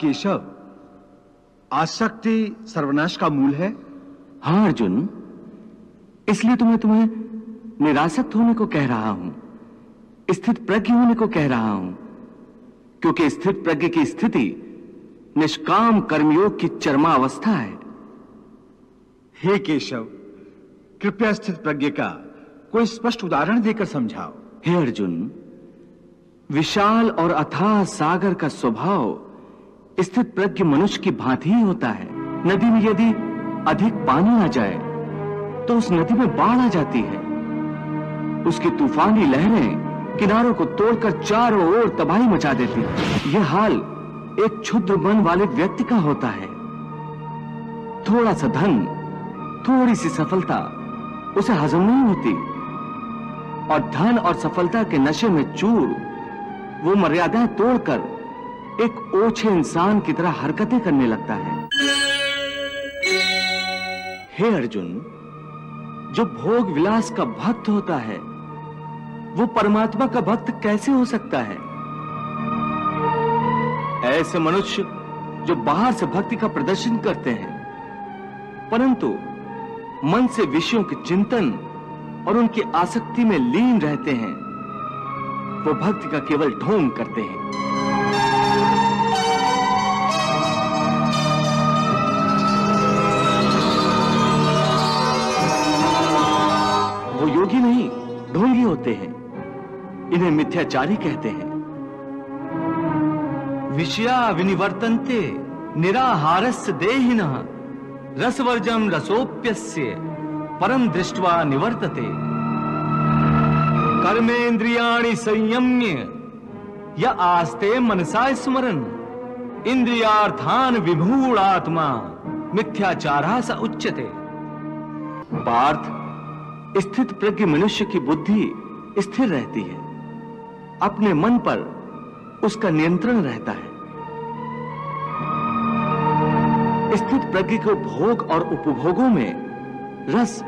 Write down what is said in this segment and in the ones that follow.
केशव, आसक्ति सर्वनाश का मूल है? हाँ अर्जुन, इसलिए तुम्हें निरासक्त होने को कह रहा हूं, स्थित प्रज्ञ होने को कह रहा हूं, क्योंकि स्थित प्रज्ञ की स्थिति निष्काम कर्मयोग की चरमावस्था है। हे केशव, कृपया स्थित प्रज्ञ का कोई स्पष्ट उदाहरण देकर समझाओ। हे अर्जुन, विशाल और अथाह सागर का स्वभाव स्थित प्रज्ञ मनुष्य की भांति ही होता है। नदी में यदि अधिक पानी आ जाए तो उस नदी में बाढ़ आ जाती है। उसकी तूफानी लहरें किनारों को तोड़कर चारों ओर तबाही मचा देती है। यह हाल एक क्षुद्र मन वाले व्यक्ति का होता है। थोड़ा सा धन, थोड़ी सी सफलता उसे हजम नहीं होती, और धन और सफलता के नशे में चूर वो मर्यादाएं तोड़कर एक ओछे इंसान की तरह हरकतें करने लगता है। हे अर्जुन, जो भोग विलास का भक्त होता है वो परमात्मा का भक्त कैसे हो सकता है? ऐसे मनुष्य जो बाहर से भक्ति का प्रदर्शन करते हैं परंतु मन से विषयों के चिंतन और उनकी आसक्ति में लीन रहते हैं, वो भक्ति का केवल ढोंग करते हैं। वो योगी नहीं, ढोंगी होते हैं। इन्हें मिथ्याचारी कहते हैं। विषया विनिवर्तन्ते निराहारस्य देहिनः रसवर्जम रसोप्यस्य परम दृष्ट्वा निवर्तते। कर्मेन्द्रियाणि संयम्य य आस्ते मनसा स्मरन् इंद्रियार्थान विमूढ़ात्मा मिथ्याचारः स उच्यते। पार्थ, स्थित प्रज्ञ मनुष्य की बुद्धि स्थिर रहती है, अपने मन पर उसका नियंत्रण रहता है। स्थित प्रज्ञ को भोग और उपभोगों में रस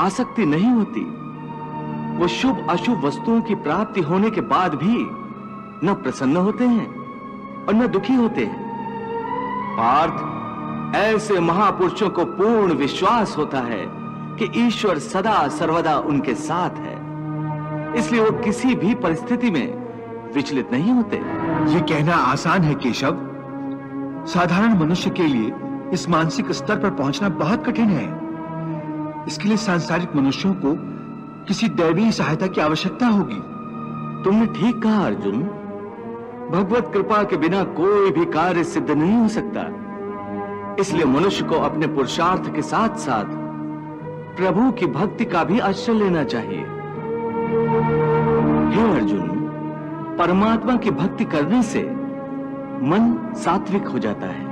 आसक्ति नहीं होती। वो शुभ अशुभ वस्तुओं की प्राप्ति होने के बाद भी न प्रसन्न होते हैं और न दुखी होते हैं। पार्थ, ऐसे महापुरुषों को पूर्ण विश्वास होता है कि ईश्वर सदा सर्वदा उनके साथ है, इसलिए वो किसी भी परिस्थिति में विचलित नहीं होते। ये कहना आसान है केशव, साधारण मनुष्य के लिए इस मानसिक स्तर पर पहुंचना बहुत कठिन है। इसके लिए सांसारिक मनुष्यों को किसी दैवीय सहायता की आवश्यकता होगी। तुमने ठीक कहा अर्जुन, भगवत कृपा के बिना कोई भी कार्य सिद्ध नहीं हो सकता। इसलिए मनुष्य को अपने पुरुषार्थ के साथ साथ प्रभु की भक्ति का भी आश्रय लेना चाहिए। हे अर्जुन, परमात्मा की भक्ति करने से मन सात्विक हो जाता है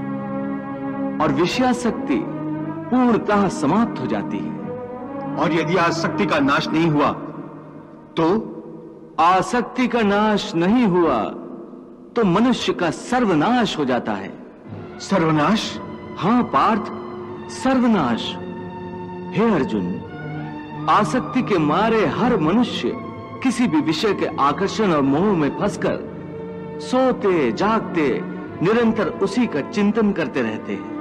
और विषयासक्ति पूर्णतः समाप्त हो जाती है। और यदि आसक्ति का नाश नहीं हुआ तो? आसक्ति का नाश नहीं हुआ तो मनुष्य का सर्वनाश हो जाता है। सर्वनाश? हाँ पार्थ, सर्वनाश। हे अर्जुन, आसक्ति के मारे हर मनुष्य किसी भी विषय के आकर्षण और मोह में फंसकर सोते जागते निरंतर उसी का चिंतन करते रहते हैं।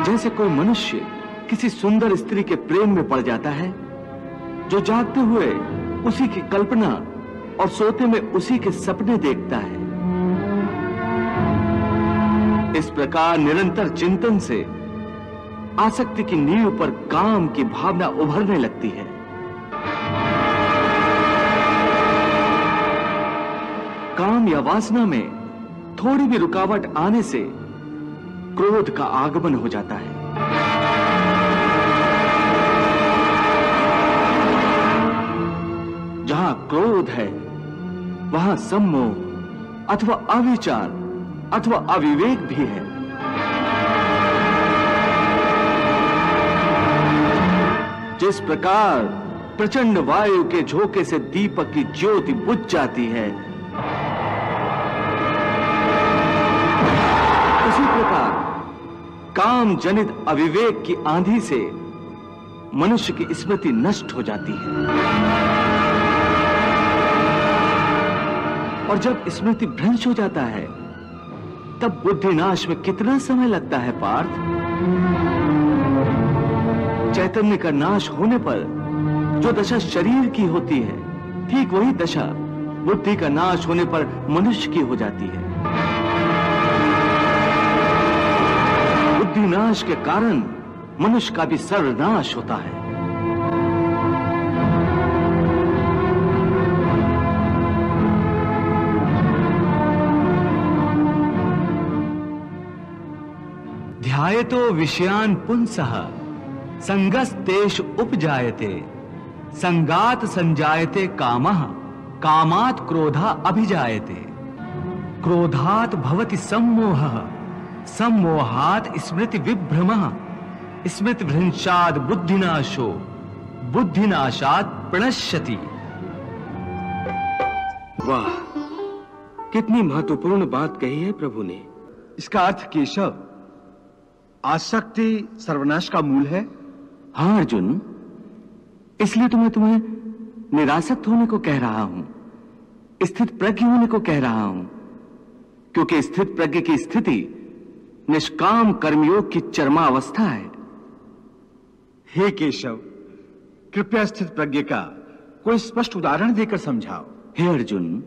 जैसे कोई मनुष्य किसी सुंदर स्त्री के प्रेम में पड़ जाता है, जो जागते हुए उसी की कल्पना और सोते में उसी के सपने देखता है। इस प्रकार निरंतर चिंतन से आसक्ति की नींव पर काम की भावना उभरने लगती है। काम या वासना में थोड़ी भी रुकावट आने से क्रोध का आगमन हो जाता है। जहां क्रोध है वहां सम्मोह अथवा अविचार अथवा अविवेक भी है। जिस प्रकार प्रचंड वायु के झोंके से दीपक की ज्योति बुझ जाती है, उसी प्रकार काम जनित अविवेक की आंधी से मनुष्य की स्मृति नष्ट हो जाती है। और जब स्मृति भ्रंश हो जाता है तब बुद्धिनाश में कितना समय लगता है पार्थ? चैतन्य का नाश होने पर जो दशा शरीर की होती है, ठीक वही दशा बुद्धि का नाश होने पर मनुष्य की हो जाती है। बुद्धिनाश के कारण मनुष्य का भी सर्वनाश होता है। ध्यायतो विषयान् पुंसः संगस्तेषु उपजायते संगात संजायते कामः कामात् क्रोधा अभिजायते क्रोधात् भवति सम्मोहः सम्मोहात् स्मृति विभ्रमः स्मृति भ्रंशात् बुद्धिनाशो बुद्धिनाशात् प्रणश्यति। वाह, कितनी महत्वपूर्ण बात कही है प्रभु ने। इसका अर्थ केशव, आसक्ति सर्वनाश का मूल है। हाँ अर्जुन, इसलिए तो मैं तुम्हें निरासक्त होने को कह रहा हूं, स्थित प्रज्ञ होने को कह रहा हूं, क्योंकि स्थित प्रज्ञ की स्थिति निष्काम कर्मयोग की चरमावस्था है। हे केशव, कृपया स्थित प्रज्ञ का कोई स्पष्ट उदाहरण देकर समझाओ। हे अर्जुन,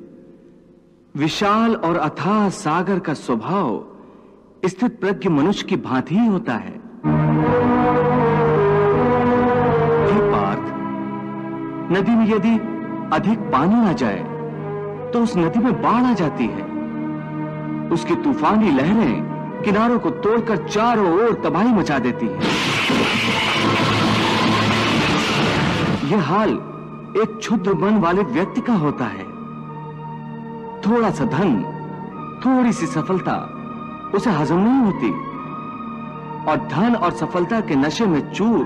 विशाल और अथाह सागर का स्वभाव स्थित प्रज्ञ मनुष्य की भांति ही होता है। हे पार्थ, नदी में यदि अधिक पानी आ जाए तो उस नदी में बाढ़ आ जाती है। उसकी तूफानी लहरें किनारों को तोड़कर चारों ओर तबाही मचा देती हैं। यह हाल एक क्षुद्र मन वाले व्यक्ति का होता है। थोड़ा सा धन, थोड़ी सी सफलता उसे हजम नहीं होती और धन और सफलता के नशे में चूर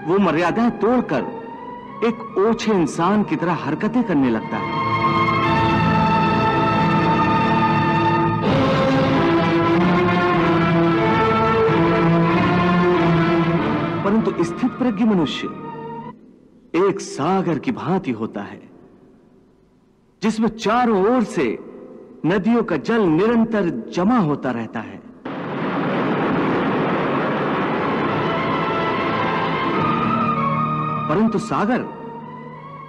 वो मर्यादाएं तोड़कर एक ओछे इंसान की तरह हरकतें करने लगता है। परंतु स्थित प्रज्ञ मनुष्य एक सागर की भांति होता है, जिसमें चारों ओर से नदियों का जल निरंतर जमा होता रहता है। परंतु सागर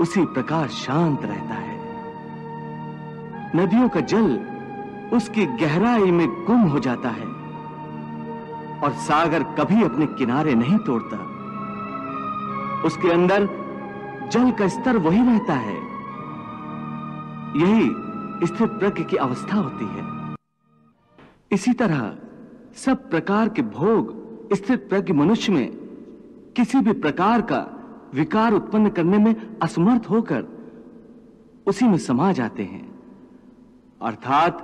उसी प्रकार शांत रहता है। नदियों का जल उसकी गहराई में गुम हो जाता है और सागर कभी अपने किनारे नहीं तोड़ता। उसके अंदर जल का स्तर वही रहता है। यही स्थित प्रज्ञ की अवस्था होती है। इसी तरह सब प्रकार के भोग स्थित प्रज्ञ मनुष्य में किसी भी प्रकार का विकार उत्पन्न करने में असमर्थ होकर उसी में समा जाते हैं। अर्थात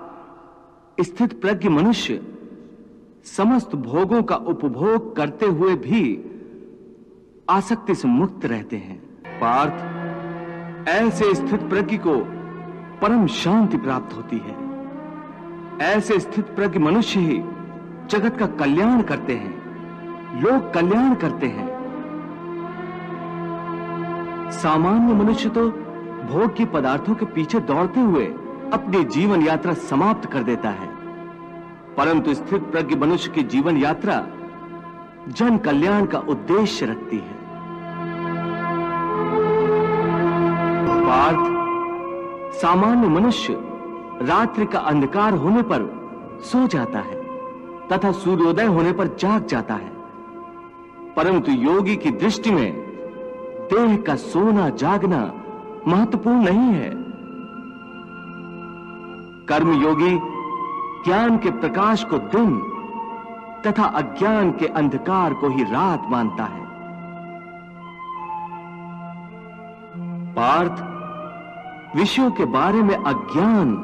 स्थित प्रज्ञ मनुष्य समस्त भोगों का उपभोग करते हुए भी आसक्ति से मुक्त रहते हैं। पार्थ, ऐसे स्थित प्रज्ञ को परम शांति प्राप्त होती है। ऐसे स्थित प्रज्ञ मनुष्य ही जगत का कल्याण करते हैं, लोक कल्याण करते हैं। सामान्य मनुष्य तो भोग की पदार्थों के पीछे दौड़ते हुए अपनी जीवन यात्रा समाप्त कर देता है, परंतु स्थित प्रज्ञ मनुष्य की जीवन यात्रा जन कल्याण का उद्देश्य रखती है। पार्थ, सामान्य मनुष्य रात्रि का अंधकार होने पर सो जाता है तथा सूर्योदय होने पर जाग जाता है, परंतु योगी की दृष्टि में देह का सोना जागना महत्वपूर्ण नहीं है। कर्मयोगी ज्ञान के प्रकाश को दिन तथा अज्ञान के अंधकार को ही रात मानता है। पार्थ, विषयों के बारे में अज्ञान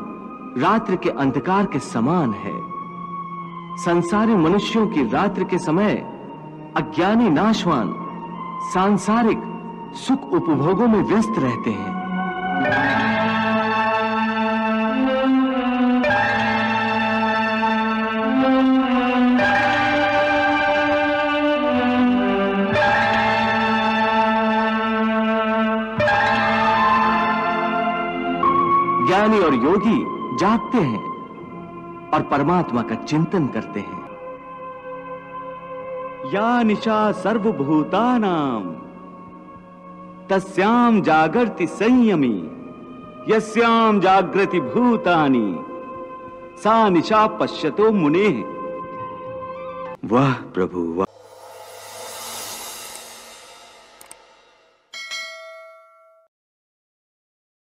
रात्रि के अंधकार के समान है। संसारी मनुष्यों की रात्रि के समय अज्ञानी नाशवान सांसारिक सुख उपभोगों में व्यस्त रहते हैं। ज्ञानी और योगी जागते हैं और परमात्मा का चिंतन करते हैं। या निशा सर्वभूतानां तस्याम जागर्ति संयमी यस्याम जागृति भूतानि सा निशा पश्यतो मुनेः। वाह प्रभु वाह।